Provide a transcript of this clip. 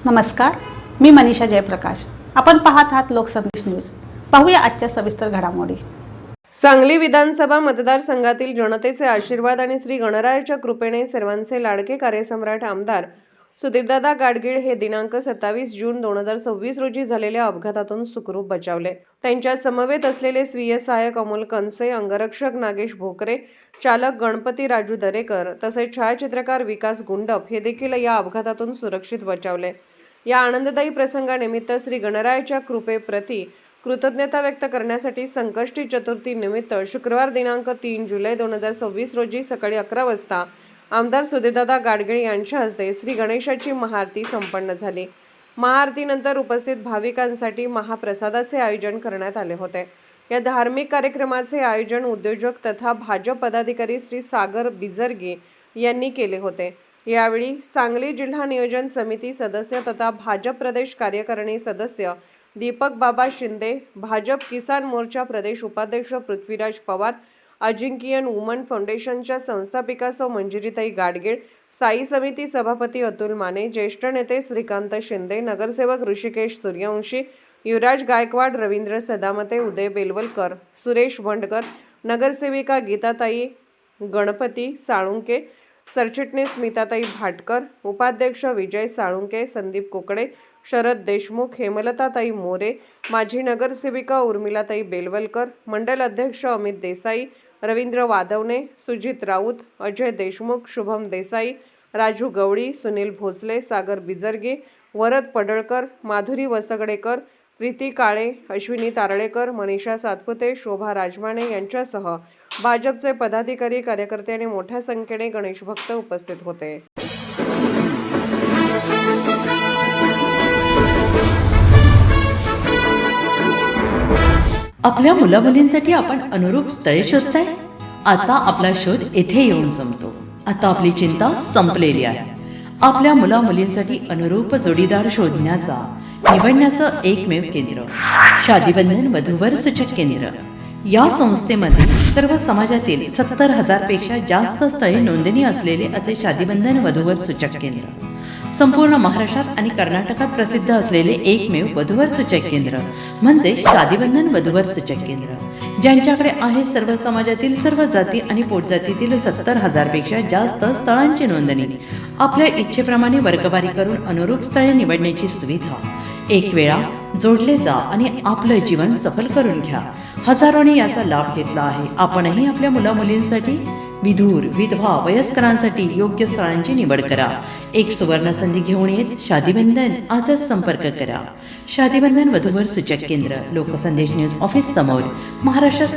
नमस्कार, मी मनीषा जयप्रकाश. आपण पाहत आहात लोकसंदेश न्यूज. पाहूया आजच्या सविस्तर घडामोडी. सांगली विधानसभा मतदारसंघातील जनतेचे आशीर्वाद आणि श्री गणरायाच्या कृपेने सर्वांचे लाडके कार्यसम्राट आमदार सुधीरदादा गाडगीळ हे दिनांक 27 जून 2026 रोजी झालेल्या अपघातातून सुखरूप बचावले. त्यांच्या समवेत असलेले स्वीय सहाय्यक अमोल कनसे, अंगरक्षक नागेश भोकरे, चालक गणपती राजू दरेकर तसेच छायाचित्रकार विकास गुंडप हे देखील या अपघातातून सुरक्षित बचावले. या आनंददायी प्रसंगानिमित्त श्री गणरायाच्या कृपेप्रती कृतज्ञता व्यक्त करण्यासाठी संकष्टी चतुर्थी निमित्त शुक्रवार दिनांक 3 जुलै 2026 रोजी सकाळी 11 वाजता आमदार सुधीरदादा गाडगीळ यांच्या हस्ते श्री गणेशाची महाआरती संपन्न झाली. महाआरतीनंतर उपस्थित भाविकांसाठी महाप्रसादाचे आयोजन करण्यात आले होते. या धार्मिक कार्यक्रमाचे आयोजन उद्योजक तथा भाजप पदाधिकारी श्री सागर बिजरगे यांनी केले होते. यावेळी सांगली जिल्हा नियोजन समिती सदस्य तथा भाजप प्रदेश कार्यकारिणी सदस्य दीपक बाबा शिंदे, भाजप किसान मोर्चा प्रदेश उपाध्यक्ष पृथ्वीराज पवार, अजिंक्यन वुमन फाउंडेशनच्या संस्थापिका सौ मंजिरीताई गाडगीळ, स्थायी समिती सभापती अतुल माने, ज्येष्ठ नेते श्रीकांत शिंदे, नगरसेवक ऋषिकेश सूर्यवंशी, युवराज गायकवाड, रवींद्र सदामते, उदय बेलवलकर, सुरेश भंडकर, नगरसेविका गीताताई गणपती साळुंके, सरचिटणीस स्मिताताई भाटकर, उपाध्यक्ष विजय साळुंके, संदीप कोकडे, शरद देशमुख, हेमलताताई मोरे, माजी नगरसेविका उर्मिलाताई बेलवलकर, मंडल अध्यक्ष अमित देसाई, रवींद्र वादवणे, सुजित राऊत, अजय देशमुख, शुभम देसाई, राजू गवळी, सुनील भोसले, सागर बिजरगे, वरद पडळकर, माधुरी वसगडेकर, प्रीती काळे, अश्विनी तारळेकर, मनीषा सातपुते, शोभा राजमाने यांच्यासह भाजपचे पदाधिकारी, कार्यकर्ते आणि मोठ्या संख्येने गणेश भक्त उपस्थित होते. आपल्या मुलामुलींसाठी आपण अनुरूप स्थळे शोधताय? आता आपला शोध येथे येऊन संपतो. आता आपली चिंता संपलेली आहे. आपल्या मुलामुलींसाठी अनुरूप जोडीदार शोधण्याचा निवडण्याचं एकमेव केंद्र शादीबंधन वधूवर सूचक केंद्र. या संस्थेमध्ये सर्व समाजातील 70,000 पेक्षा जास्त स्थळे नोंदणी असलेले असे शादीबंधन वधूवर सूचक केंद्र. संपूर्ण महाराष्ट्रात आणि कर्नाटकात प्रसिद्ध असलेले एकमेव वधूवर सूचक केंद्र म्हणजे शादीबंधन वधूवर सूचक केंद्र, ज्यांच्याकडे आहे सर्व समाजातील सर्व जाती आणि पोटजातीतील 70,000 पेक्षा जास्त स्थळांची नोंदणी. आपल्या इच्छेप्रमाणे वर्गवारी करून अनुरूप स्थळे निवडण्याची सुविधा. एक वेळा जोडले जा आणि आपलं जीवन सफल करून घ्या. हजारोंनी याचा लाभ घेतला आहे. आपणही आपल्या मुलामुलींसाठी, विधूर, विधवा, वयस्करांसाठी योग्य स्थळांची निवड करा. एक सुवर्ण संधी घेऊन येत शादीबंधन आजच संपर्क करा. शादीबंधन वधूवर सूचक केंद्र, लोकसंदेश न्यूज ऑफिस समोर, महाराष्ट्र